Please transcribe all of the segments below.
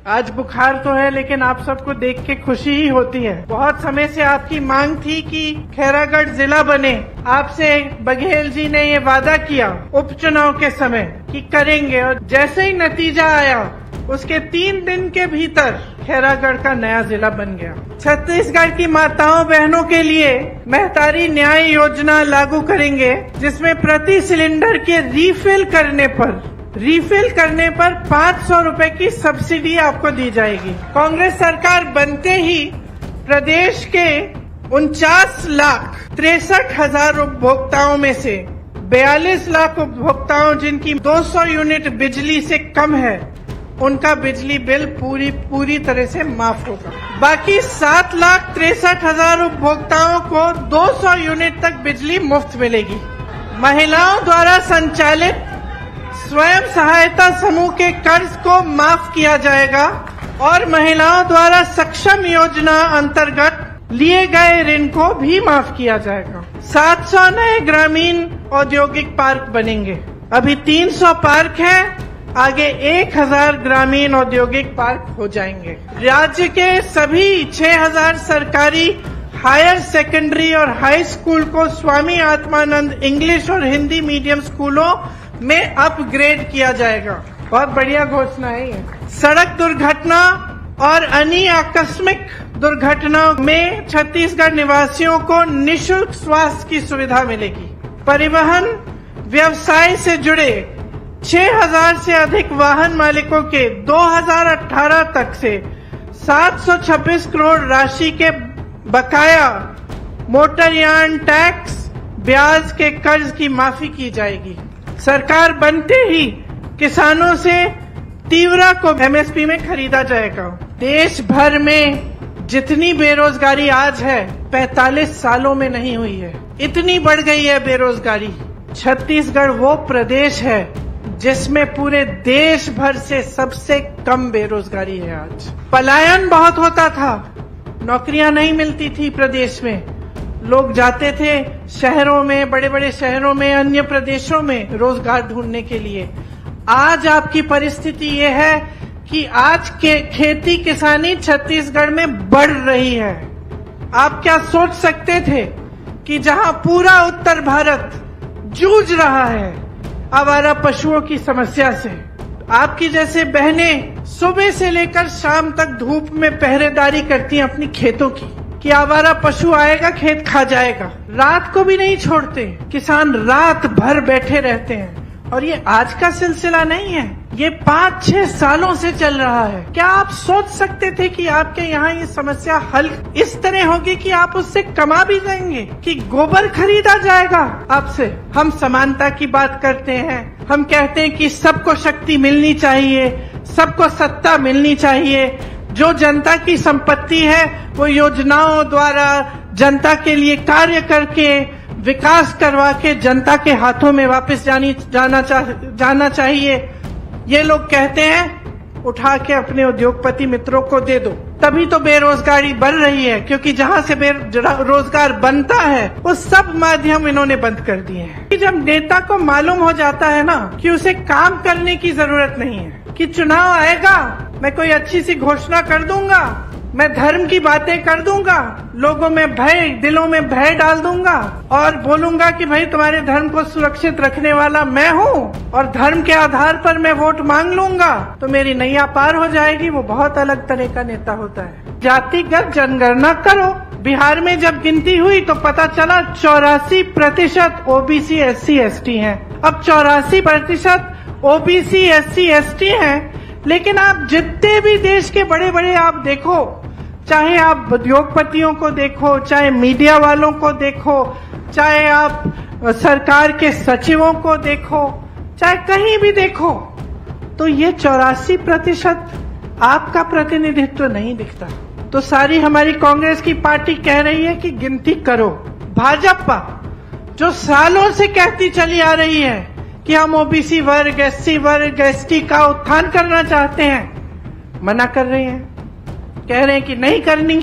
आज बुखार तो है, लेकिन आप सबको देख के खुशी ही होती है। बहुत समय से आपकी मांग थी कि खैरागढ़ जिला बने। आपसे बघेल जी ने ये वादा किया उपचुनाव के समय कि करेंगे, और जैसे ही नतीजा आया उसके 3 दिन के भीतर खैरागढ़ का नया जिला बन गया। छत्तीसगढ़ की माताओं बहनों के लिए महतारी न्याय योजना लागू करेंगे, जिसमें प्रति सिलेंडर के रिफिल करने पर 500 रुपए की सब्सिडी आपको दी जाएगी। कांग्रेस सरकार बनते ही प्रदेश के 49,63,000 उपभोक्ताओं में से 42 लाख उपभोक्ताओं जिनकी 200 यूनिट बिजली से कम है, उनका बिजली बिल पूरी तरह से माफ होगा। बाकी 7,63,000 उपभोक्ताओं को 200 यूनिट तक बिजली मुफ्त मिलेगी। महिलाओं द्वारा संचालित स्वयं सहायता समूह के कर्ज को माफ किया जाएगा और महिलाओं द्वारा सक्षम योजना अंतर्गत लिए गए ऋण को भी माफ किया जाएगा। 700 नए ग्रामीण औद्योगिक पार्क बनेंगे। अभी 300 पार्क हैं, आगे 1000 ग्रामीण औद्योगिक पार्क हो जाएंगे। राज्य के सभी 6000 सरकारी हायर सेकेंडरी और हाई स्कूल को स्वामी आत्मानंद इंग्लिश और हिंदी मीडियम स्कूलों में अपग्रेड किया जाएगा। बहुत बढ़िया घोषणा है ये। सड़क दुर्घटना और अन्य आकस्मिक दुर्घटनाओं में छत्तीसगढ़ निवासियों को निःशुल्क स्वास्थ्य की सुविधा मिलेगी। परिवहन व्यवसाय से जुड़े 6000 से अधिक वाहन मालिकों के 2018 तक से 726 करोड़ राशि के बकाया मोटरयान टैक्स ब्याज के कर्ज की माफी की जाएगी। सरकार बनते ही किसानों से तीवरा को एमएसपी में खरीदा जाएगा। देश भर में जितनी बेरोजगारी आज है 45 सालों में नहीं हुई है, इतनी बढ़ गई है बेरोजगारी। छत्तीसगढ़ वो प्रदेश है जिसमें पूरे देश भर से सबसे कम बेरोजगारी है। आज पलायन बहुत होता था, नौकरियां नहीं मिलती थी प्रदेश में, लोग जाते थे शहरों में, बड़े बड़े शहरों में, अन्य प्रदेशों में रोजगार ढूंढने के लिए। आज आपकी परिस्थिति ये है कि आज के खेती किसानी छत्तीसगढ़ में बढ़ रही है। आप क्या सोच सकते थे कि जहां पूरा उत्तर भारत जूझ रहा है आवारा पशुओं की समस्या से, आपकी जैसे बहनें सुबह से लेकर शाम तक धूप में पहरेदारी करती हैं अपनी खेतों की, कि आवारा पशु आएगा खेत खा जाएगा, रात को भी नहीं छोड़ते, किसान रात भर बैठे रहते हैं। और ये आज का सिलसिला नहीं है, ये 5-6 सालों से चल रहा है। क्या आप सोच सकते थे कि आपके यहाँ ये समस्या हल इस तरह होगी कि आप उससे कमा भी जाएंगे, कि गोबर खरीदा जाएगा आपसे? हम समानता की बात करते हैं, हम कहते हैं कि सबको शक्ति मिलनी चाहिए, सबको सत्ता मिलनी चाहिए। जो जनता की संपत्ति है वो योजनाओं द्वारा जनता के लिए कार्य करके विकास करवा के जनता के हाथों में वापस जाना चाहिए। ये लोग कहते हैं उठा के अपने उद्योगपति मित्रों को दे दो, तभी तो बेरोजगारी बढ़ रही है, क्योंकि जहां से रोजगार बनता है वो सब माध्यम इन्होंने बंद कर दिए हैं। जब नेता को मालूम हो जाता है ना कि उसे काम करने की जरूरत नहीं है, कि चुनाव आएगा मैं कोई अच्छी सी घोषणा कर दूंगा, मैं धर्म की बातें कर दूंगा, लोगों में दिलों में भय डाल दूंगा और बोलूंगा कि भाई तुम्हारे धर्म को सुरक्षित रखने वाला मैं हूँ और धर्म के आधार पर मैं वोट मांग लूंगा तो मेरी नैया पार हो जाएगी। वो बहुत अलग तरह का नेता होता है। जातिगत जनगणना करो। बिहार में जब गिनती हुई तो पता चला 84% ओबीसी SC ST हैं। अब 84% ओबीसी SC ST हैं, लेकिन आप जितने भी देश के बड़े बड़े आप देखो, चाहे आप उद्योगपतियों को देखो, चाहे मीडिया वालों को देखो, चाहे आप सरकार के सचिवों को देखो, चाहे कहीं भी देखो, तो ये 84% आपका प्रतिनिधित्व नहीं दिखता। तो सारी हमारी कांग्रेस की पार्टी कह रही है कि गिनती करो। भाजपा जो सालों से कहती चली आ रही है कि हम ओबीसी वर्ग, SC वर्ग, ST का उत्थान करना चाहते हैं, मना कर रहे हैं, कह रहे हैं कि नहीं करनी,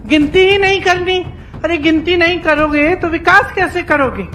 गिनती ही नहीं करनी। अरे गिनती नहीं करोगे तो विकास कैसे करोगे?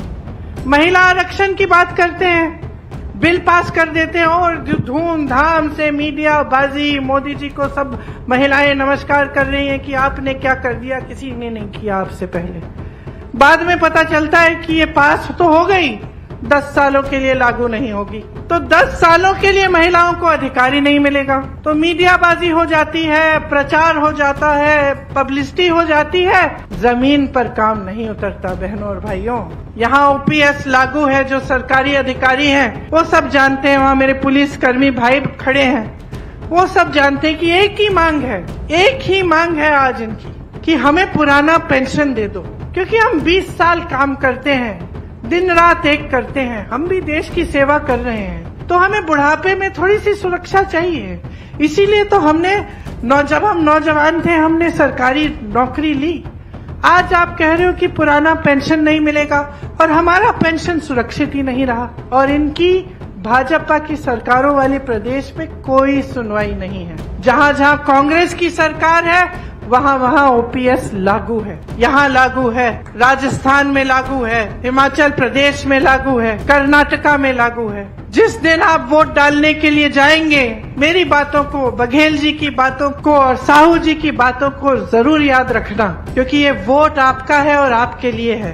महिला आरक्षण की बात करते हैं, बिल पास कर देते हैं और धूमधाम से मीडिया बाजी, मोदी जी को सब महिलाएं नमस्कार कर रही हैं कि आपने क्या कर दिया, किसी ने नहीं किया आपसे पहले। बाद में पता चलता है कि ये पास तो हो गई, 10 सालों के लिए लागू नहीं होगी, तो 10 सालों के लिए महिलाओं को अधिकार ही नहीं मिलेगा। तो मीडियाबाजी हो जाती है, प्रचार हो जाता है, पब्लिसिटी हो जाती है, जमीन पर काम नहीं उतरता। बहनों और भाइयों, यहाँ ओपीएस लागू है, जो सरकारी अधिकारी हैं वो सब जानते हैं, वहाँ मेरे पुलिस कर्मी भाई खड़े हैं, वो सब जानते हैं कि एक ही मांग है आज इनकी कि हमें पुराना पेंशन दे दो, क्योंकि हम 20 साल काम करते हैं, दिन रात एक करते हैं, हम भी देश की सेवा कर रहे हैं, तो हमें बुढ़ापे में थोड़ी सी सुरक्षा चाहिए। इसीलिए तो हमने जब हम नौजवान थे हमने सरकारी नौकरी ली। आज आप कह रहे हो कि पुराना पेंशन नहीं मिलेगा और हमारा पेंशन सुरक्षित ही नहीं रहा। और इनकी भाजपा की सरकारों वाले प्रदेश में कोई सुनवाई नहीं है। जहाँ जहाँ कांग्रेस की सरकार है वहाँ वहाँ ओपीएस लागू है। यहाँ लागू है, राजस्थान में लागू है, हिमाचल प्रदेश में लागू है, कर्नाटका में लागू है। जिस दिन आप वोट डालने के लिए जाएंगे, मेरी बातों को, बघेल जी की बातों को और साहू जी की बातों को जरूर याद रखना, क्योंकि ये वोट आपका है और आपके लिए है।